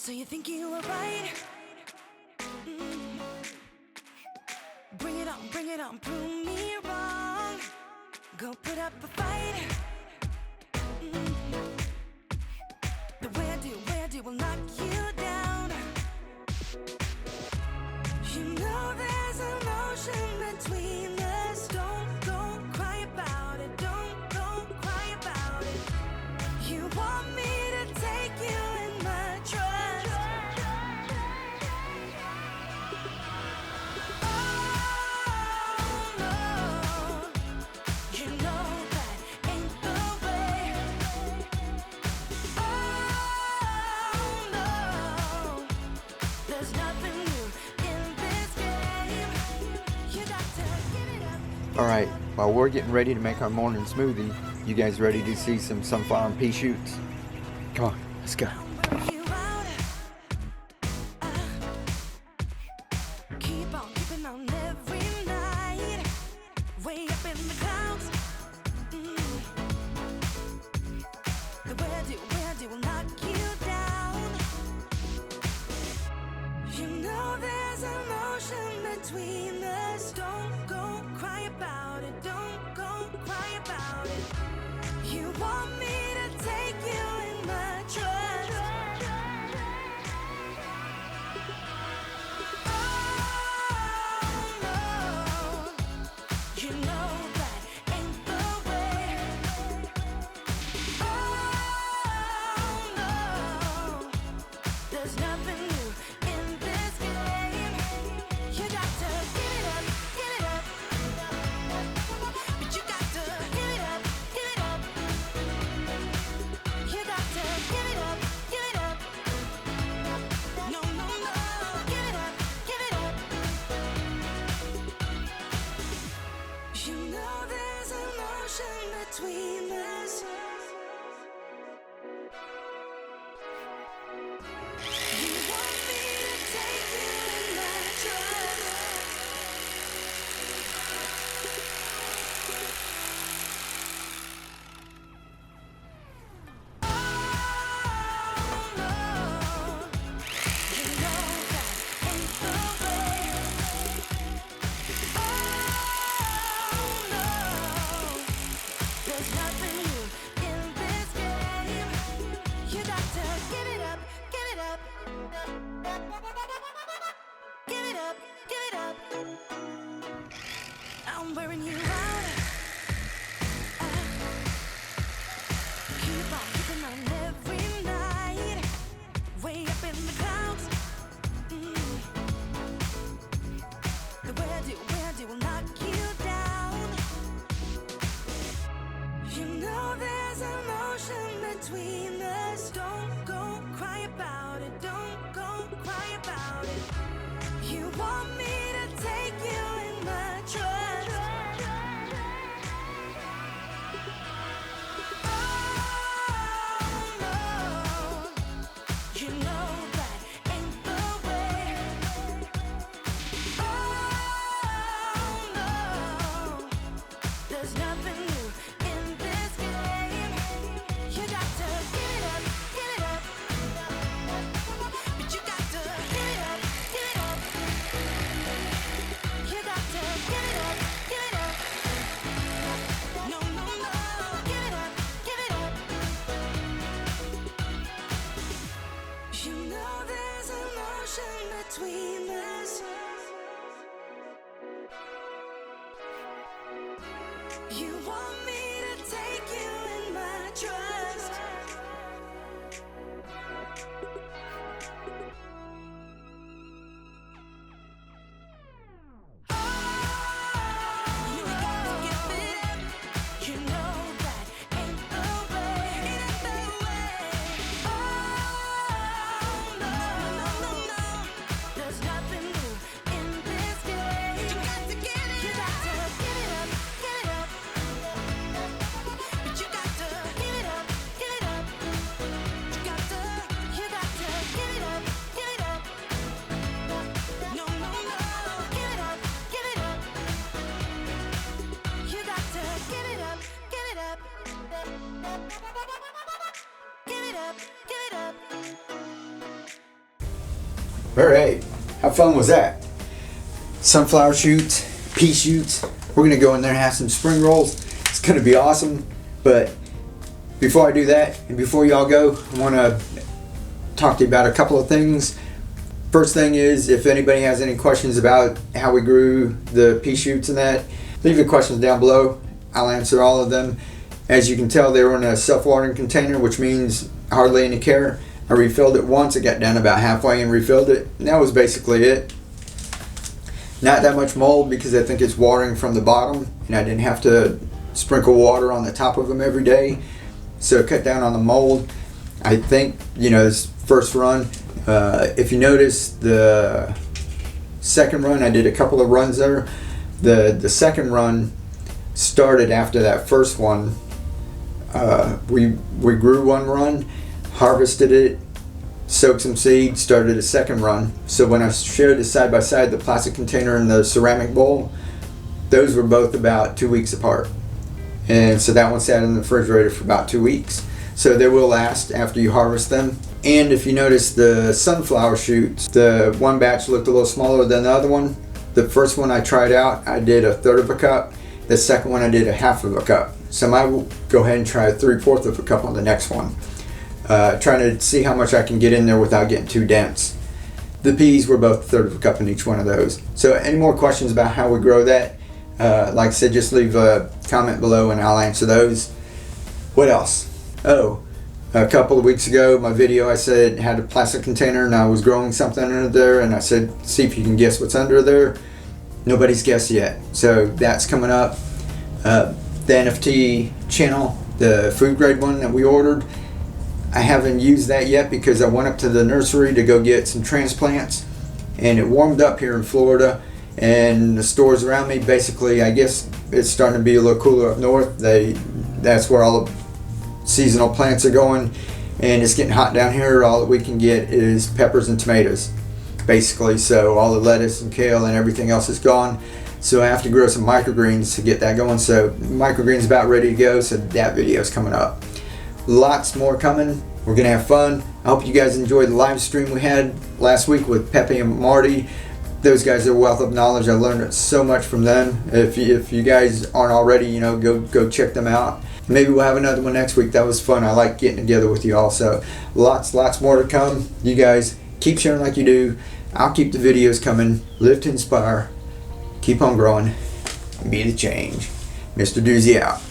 So you think you were right? Bring it on, prove me wrong. Go put up a fight. The way I do will knock you down. You know there's an ocean between us. Don't go cry about it. Don't go cry about it. You want me to take you in my trust. Oh no, you know that ain't the way. Oh no, there's nothing new in this game. You got to give it up. All right, while we're getting ready to make our morning smoothie, you guys ready to see some sunflower and pea shoots? Come on, let's go. You out. Keep on keeping on every night. Way up in the clouds. The way I do will knock you down. You know there's an ocean between us. Don't go cry about it. Don't go cry about it. You want me to take you in my trust. Oh no, you know that ain't the way. Oh no, there's nothing new in this game. You got to give it up, give it up. But you got to give it up, give it up. You got to give it up, give it up. No, no, no, give it up, give it up. You know there's an ocean between us. You want me to take you in my trust. Oh no, you know that ain't the way. Oh no, there's nothing new in this game. You got to give it up, give it up. Give it up, give it up. I'm wearing you out. Keep on keeping on every night. Way up in the clouds. The way I do will knock you down. You know there's an ocean between us. Don't go cry about it. Don't go cry about it. You want me to take you in my trust. Oh no, you know that ain't the way. Oh no, there's nothing new in this game. You got to give it up, give it up. But you got to give it up, give it up. You got to give it up, give it up. No, no, no, give it up, give it up. You know there's an ocean between us. You want me to take you in my trust. You got to give it up. You know that ain't the way. Ain't the way. Oh no, no, no, no. There's nothing Alright, how fun was that? Sunflower shoots, pea shoots. We're gonna go in there and have some spring rolls. It's gonna be awesome. But before I do that, and before y'all go, I wanna talk to you about a couple of things. First thing is, if anybody has any questions about how we grew the pea shoots and that, leave your questions down below. I'll answer all of them. As you can tell, they were in a self-watering container, which means hardly any care. I refilled it once. I got down about halfway and refilled it. And that was basically it. Not that much mold because I think it's watering from the bottom, and I didn't have to sprinkle water on the top of them every day. So cut down on the mold. I think, this first run, if you notice the second run, I did a couple of runs there. The second run started after that first one. We grew one run, harvested it, soaked some seed, started a second run. So when I showed it side by side, the plastic container and the ceramic bowl, those were both about 2 weeks apart. And so that one sat in the refrigerator for about 2 weeks. So they will last after you harvest them. And if you notice the sunflower shoots, the one batch looked a little smaller than the other one. The first one I tried out, I did 1/3 of a cup. The second one I did 1/2 of a cup. So I might go ahead and try 3/4 of a cup on the next one. Trying to see how much I can get in there without getting too dense. The peas were both 1/3 of a cup in each one of those. So any more questions about how we grow that, like I said, just leave a comment below and I'll answer those. What else? Oh, a couple of weeks ago, my video, I said had a plastic container and I was growing something under there, and I said, see if you can guess what's under there. Nobody's guessed yet. So that's coming up. The NFT channel, the food grade one that we ordered, I haven't used that yet because I went up to the nursery to go get some transplants, and it warmed up here in Florida, and the stores around me, basically, I guess it's starting to be a little cooler up north. That's where all the seasonal plants are going, and it's getting hot down here. All that we can get is peppers and tomatoes, basically. So all the lettuce and kale and everything else is gone. So I have to grow some microgreens to get that going. So microgreens about ready to go. So that video is coming up. Lots more coming. We're gonna have fun. I hope you guys enjoyed the live stream we had last week with Pepe and Marty. Those guys are a wealth of knowledge. I learned so much from them. If you guys aren't already, go check them out. Maybe we'll have another one next week. That was fun. I like getting together with you all. So lots more to come. You guys keep sharing like you do. I'll keep the videos coming. Live to inspire. Keep on growing. Be the change. Mr. Doozy out.